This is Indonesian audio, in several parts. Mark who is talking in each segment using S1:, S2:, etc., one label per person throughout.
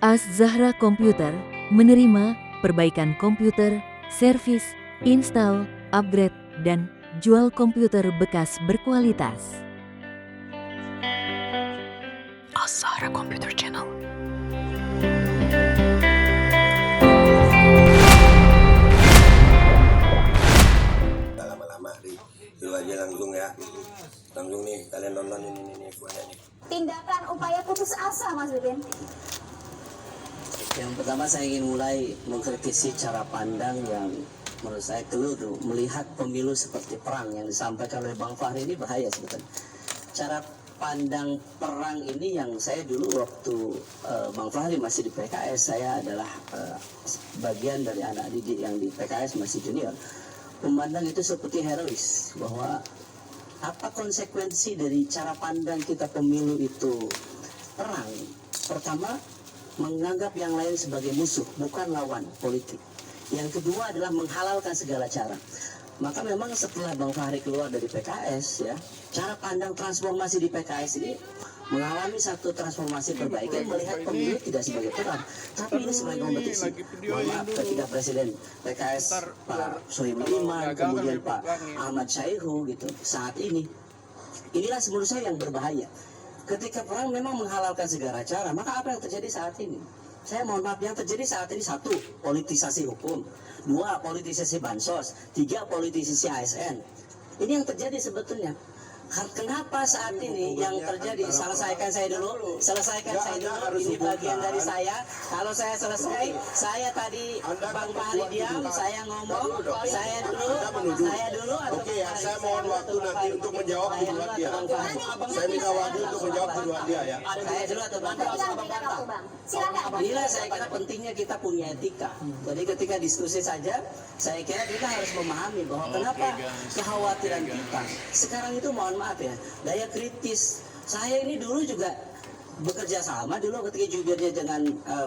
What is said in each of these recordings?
S1: Az-Zahra Komputer menerima perbaikan komputer, servis, install, upgrade, dan jual komputer bekas berkualitas. Az-Zahra Computer Channel.
S2: Lama-lama dulu aja langsung ya. Langsung nih kalian nonton ini videonya nih.
S3: Tindakan upaya putus asa, Mas Bibin.
S4: Yang pertama saya ingin mulai mengkritisi cara pandang yang menurut saya keliru melihat pemilu seperti perang yang disampaikan oleh Bang Fahri. Ini bahaya sebetulnya. Cara pandang perang ini yang saya dulu waktu Bang Fahri masih di PKS, saya adalah bagian dari anak didik yang di PKS masih junior, memandang itu seperti herois, bahwa apa konsekuensi dari cara pandang kita pemilu itu perang. Pertama, menganggap yang lain sebagai musuh, bukan lawan politik. Yang kedua adalah menghalalkan segala cara. Maka memang setelah Bang Fahri keluar dari PKS, ya, cara pandang transformasi di PKS ini mengalami satu transformasi perbaikan, melihat pemilu tidak sebagai perang, tapi ini sebagai kompetisi. Mohon maaf, ketika Presiden PKS Pak Sohibul Iman, kemudian Pak Ahmad Syaihu gitu, saat ini, inilah menurut saya yang berbahaya. Ketika perang memang menghalalkan segala cara, maka apa yang terjadi saat ini? Saya mohon maaf, yang terjadi saat ini satu, politisasi hukum, dua, politisasi bansos, tiga, politisasi ASN. Ini yang terjadi sebetulnya. Kenapa saat ini yang terjadi? Selesaikan saya dulu. Ini bagian dari saya. Kalau saya selesai, saya tadi Bang Fahri diam, saya ngomong, saya dulu.
S2: Oke ya, saya mohon waktu nanti untuk menjawab kedua dia. Saya minta waktu untuk menjawab kedua dia ya.
S4: Saya dulu atau Bang Fahri?
S3: Silakan.
S4: Inilah saya kira pentingnya kita punya etika. Jadi ketika diskusi saja, saya kira kita harus memahami bahwa kenapa kekhawatiran kita sekarang itu, mohon maaf ya, daya kritis. Saya ini dulu juga bekerja sama dulu ketika jubirnya dengan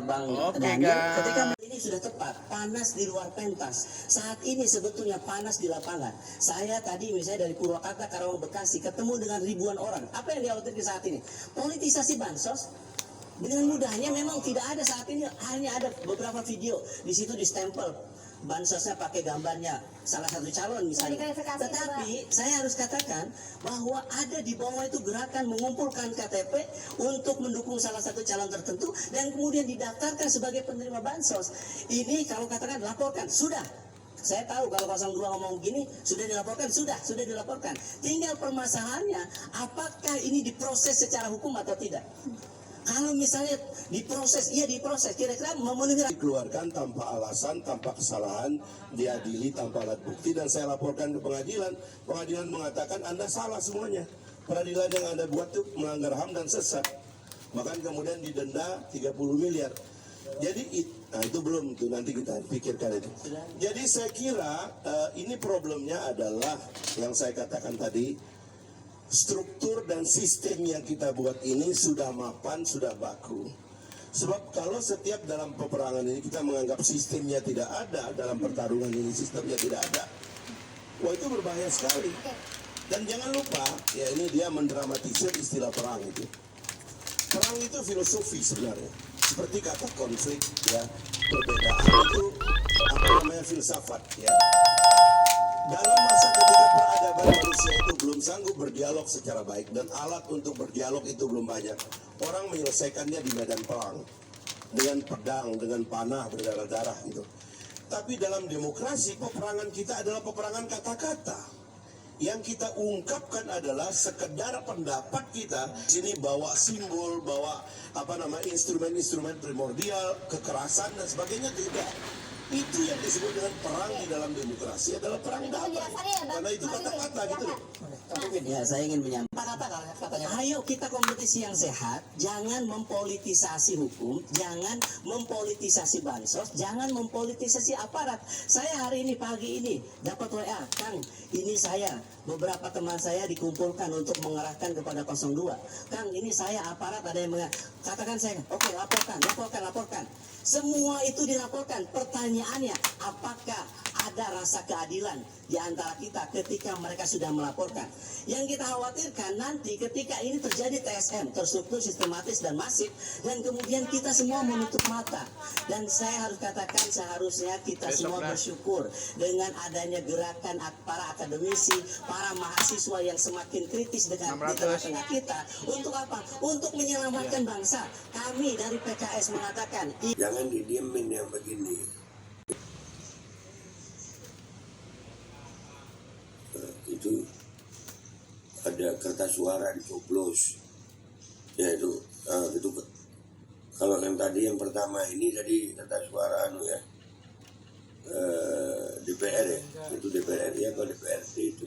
S4: Bang Daniel. Ketika ini sudah tepat, panas di luar pentas. Saat ini sebetulnya panas di lapangan. Saya tadi misalnya dari Purwakarta, Karawang, Bekasi ketemu dengan ribuan orang. Apa yang dikhawatirkan saat ini? Politisasi bansos. Dengan mudahnya memang tidak ada saat ini, hanya ada beberapa video di situ di stempel bansosnya pakai gambarnya salah satu calon misalnya. Tetapi saya harus katakan bahwa ada di bawah itu gerakan mengumpulkan KTP untuk mendukung salah satu calon tertentu dan kemudian didaftarkan sebagai penerima bansos. Ini kalau katakan laporkan, sudah. Saya tahu kalau 02 ngomong begini, sudah dilaporkan, sudah dilaporkan. Tinggal permasalahannya, apakah ini diproses secara hukum atau tidak? Kalau misalnya diproses, iya diproses, kira-kira memenuhi.
S2: Dikeluarkan tanpa alasan, tanpa kesalahan, diadili tanpa alat bukti, dan saya laporkan ke pengadilan. Pengadilan mengatakan Anda salah semuanya. Peradilan yang Anda buat itu melanggar HAM dan sesat. Bahkan kemudian didenda 30 miliar. Jadi itu belum, itu nanti kita pikirkan itu. Jadi saya kira ini problemnya adalah yang saya katakan tadi. Struktur dan sistem yang kita buat ini sudah mapan, sudah baku. Sebab kalau setiap dalam peperangan ini kita menganggap sistemnya tidak ada, dalam pertarungan ini sistemnya tidak ada, wah itu berbahaya sekali. Dan jangan lupa, ya ini dia mendramatisir istilah perang itu. Perang itu filosofi sebenarnya. Seperti kata konflik, ya, perbedaan itu apa namanya filsafat, ya. Dalam masa ketika peradaban manusia itu belum sanggup berdialog secara baik dan alat untuk berdialog itu belum banyak, orang menyelesaikannya di medan perang dengan pedang, dengan panah, berdarah-darah gitu. Tapi dalam demokrasi, peperangan kita adalah peperangan kata-kata. Yang kita ungkapkan adalah sekedar pendapat kita. Sini bawa simbol, bawa instrumen-instrumen primordial, kekerasan dan sebagainya, tidak. Itu yang disebut dengan perang di dalam demokrasi adalah perang damai. Karena itu kata-kata gitu loh.
S4: Ya, saya ingin menyampaikan katanya, ayo kita kompetisi yang sehat, jangan mempolitisasi hukum, jangan mempolitisasi bansos, jangan mempolitisasi aparat. Saya hari ini pagi ini dapat WA, Kang, ini saya, beberapa teman saya dikumpulkan untuk mengarahkan kepada 02. Kang, ini saya aparat, ada yang katakan saya, oke, laporkan. Semua itu dilaporkan. Pertanyaannya, apakah ada rasa keadilan di antara kita ketika mereka sudah melaporkan. Yang kita khawatirkan nanti ketika ini terjadi TSM, terstruktur, sistematis, dan masif, dan kemudian kita semua menutup mata. Dan saya harus katakan seharusnya kita semua bersyukur dengan adanya gerakan para akademisi, para mahasiswa yang semakin kritis dengan di tengah-tengah kita. Untuk apa? Untuk menyelamatkan bangsa. Kami dari PKS mengatakan,
S2: Jangan didiemin yang begini. Itu ada kertas suara dicoblos. Ya itu kalau yang tadi yang pertama ini tadi kertas suara DPR ya, itu DPR ya atau DPRD itu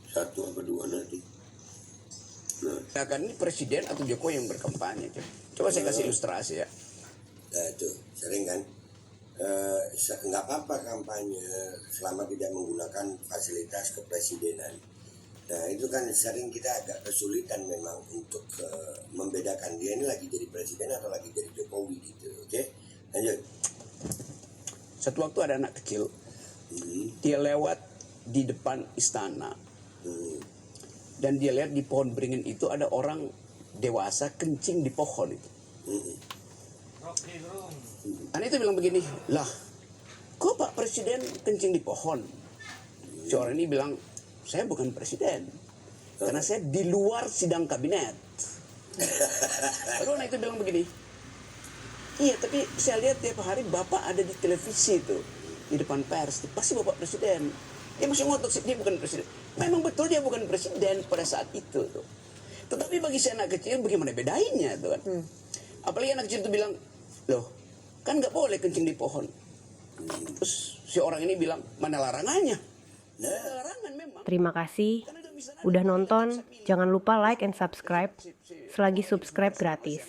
S2: satu apa dua nanti.
S5: Nah kan ini presiden atau Jokowi yang berkampanye. Coba saya kasih ilustrasi ya.
S2: Nah itu sering kan nggak apa-apa kampanye selama tidak menggunakan fasilitas kepresidenan. Nah itu kan sering kita agak kesulitan memang untuk membedakan dia ini lagi jadi presiden atau lagi jadi Jokowi gitu. Oke, lanjut.
S5: Satu waktu ada anak kecil, dia lewat di depan istana, dan dia lihat di pohon beringin itu ada orang dewasa kencing di pohon itu. Anak itu bilang begini, lah, kok Pak Presiden kencing di pohon? Si orang ini bilang, saya bukan presiden, karena saya di luar sidang kabinet. Lalu anak itu bilang begini, iya tapi saya lihat tiap hari Bapak ada di televisi itu, di depan pers, pasti Bapak presiden. Dia masih ngotot, dia bukan presiden. Memang betul dia bukan presiden pada saat itu tuh. Tetapi bagi si anak kecil bagaimana bedainnya tuh kan? Apalagi anak kecil itu bilang, loh kan nggak boleh kencing di pohon. Terus si orang ini bilang, mana larangannya? Larangan memang.
S6: Terima kasih udah nonton. Jangan lupa like and subscribe. Selagi subscribe gratis.